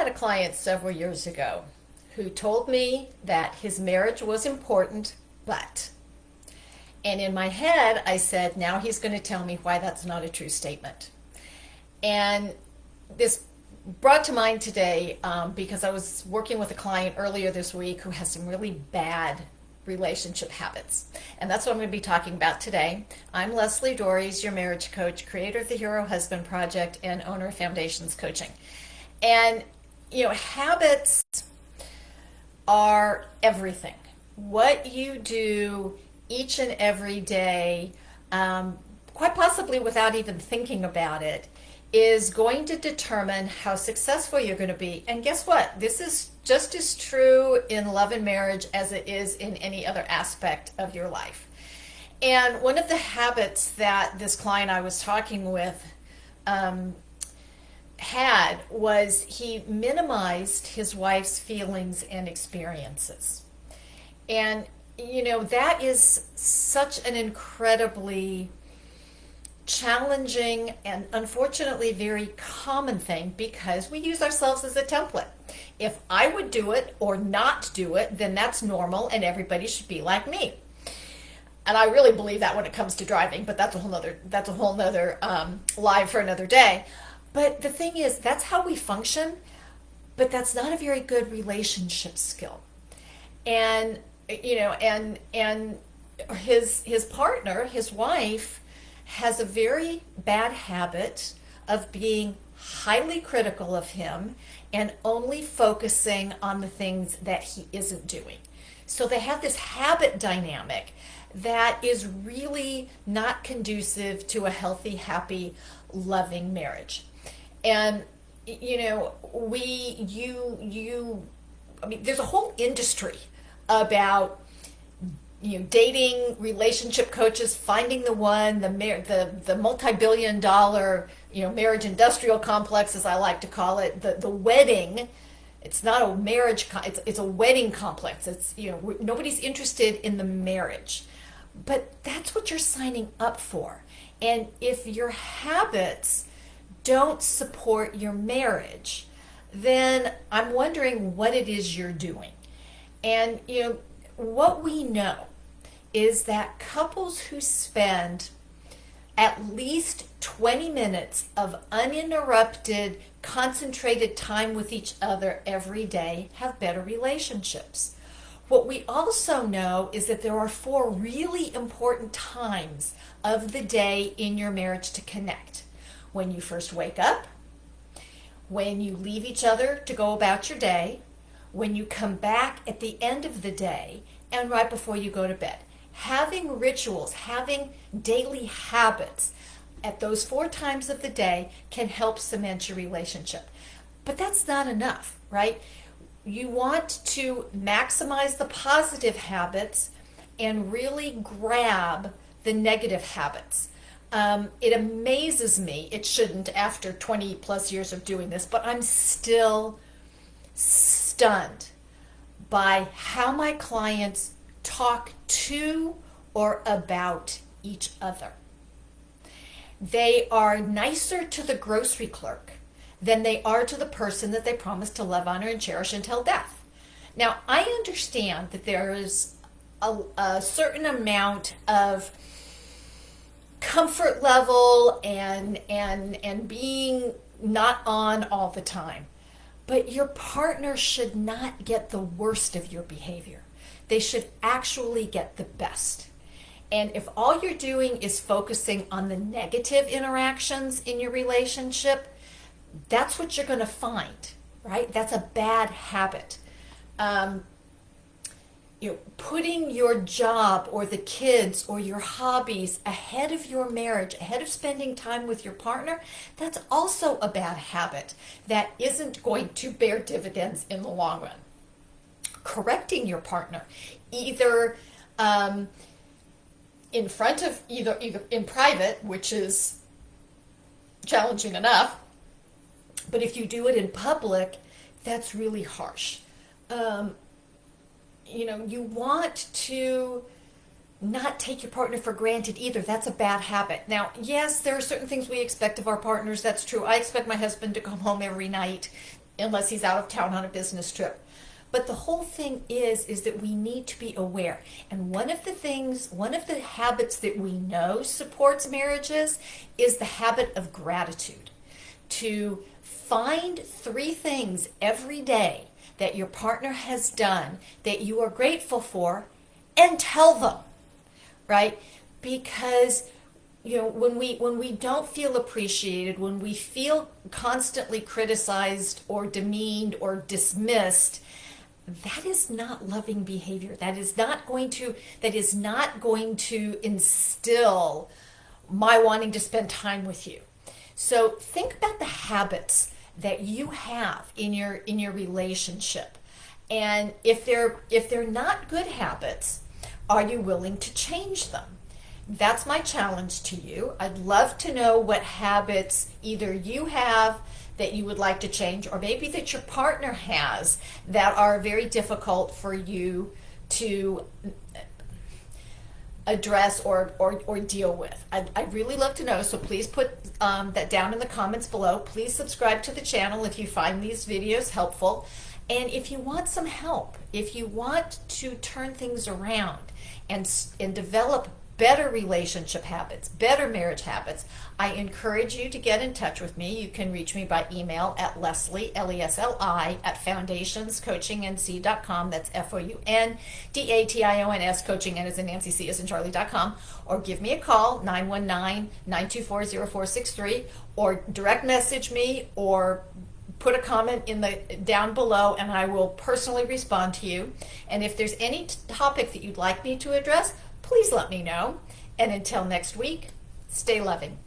had a client several years ago who told me that his marriage was important, but, and in my head, I said, now he's going to tell me why that's not a true statement. And this brought to mind today because I was working with a client earlier this week who has some really bad relationship habits. And that's what I'm going to be talking about today. I'm Lesli Dories, your marriage coach, creator of the Hero Husband Project, and owner of Foundations Coaching. And, habits are everything. What you do each and every day, quite possibly without even thinking about it, is going to determine how successful you're going to be. And guess what? This is just as true in love and marriage as it is in any other aspect of your life. And one of the habits that this client I was talking with had was he minimized his wife's feelings and experiences. And, that is such an incredibly challenging and unfortunately very common thing because we use ourselves as a template. If I would do it or not do it, then that's normal and everybody should be like me. And I really believe that when it comes to driving, but that's a whole nother live for another day. But the thing is, that's how we function, but that's not a very good relationship skill. And and his partner, his wife, has a very bad habit of being highly critical of him and only focusing on the things that he isn't doing. So they have this habit dynamic that is really not conducive to a healthy, happy, loving marriage. And there's a whole industry about dating, relationship coaches, finding the one, the multi-billion-dollar marriage industrial complex, as I like to call it, the wedding. It's not a marriage. It's a wedding complex. It's nobody's interested in the marriage, but that's what you're signing up for. And if your habits don't support your marriage, then I'm wondering what it is you're doing. And what we know is that couples who spend at least 20 minutes of uninterrupted, concentrated time with each other every day have better relationships. What we also know is that there are 4 really important times of the day in your marriage to connect. When you first wake up, when you leave each other to go about your day, when you come back at the end of the day, and right before you go to bed. Having rituals, having daily habits at those 4 times of the day can help cement your relationship. But that's not enough, right? You want to maximize the positive habits and really grab the negative habits. It amazes me, it shouldn't after 20 plus years of doing this, but I'm still stunned by how my clients talk to or about each other. They are nicer to the grocery clerk than they are to the person that they promised to love, honor, and cherish until death. Now, I understand that there is a certain amount of comfort level and being not on all the time. But your partner should not get the worst of your behavior. They should actually get the best. And if all you're doing is focusing on the negative interactions in your relationship, that's what you're going to find, right? That's a bad habit. Putting your job or the kids or your hobbies ahead of your marriage, ahead of spending time with your partner, that's also a bad habit that isn't going to bear dividends in the long run. Correcting your partner, either in front of either in private, which is challenging enough, but if you do it in public, that's really harsh. You want to not take your partner for granted either. That's a bad habit. Now, yes, there are certain things we expect of our partners. That's true. I expect my husband to come home every night unless he's out of town on a business trip. But the whole thing is that we need to be aware. And one of the habits that we know supports marriages is the habit of gratitude. To find 3 things every day that your partner has done that you are grateful for and tell them, right? Because when we don't feel appreciated, when we feel constantly criticized or demeaned or dismissed, that is not loving behavior. That is not going to instill my wanting to spend time with you. So think about the habits that you have in your relationship. And if they're not good habits, are you willing to change them? That's my challenge to you. I'd love to know what habits either you have that you would like to change, or maybe that your partner has that are very difficult for you to address or deal with. I'd really love to know, so please put that down in the comments below. Please subscribe to the channel if you find these videos helpful. And if you want some help, if you want to turn things around and develop better relationship habits, better marriage habits, I encourage you to get in touch with me. You can reach me by email at Lesli, Lesli, at foundationscoachingnc.com. That's FOUNDATIONS, coaching, N as in Nancy, C as in Charlie.com. Or give me a call, 919-924-0463, or direct message me, or put a comment down below, and I will personally respond to you. And if there's any topic that you'd like me to address, please let me know. And until next week, stay loving.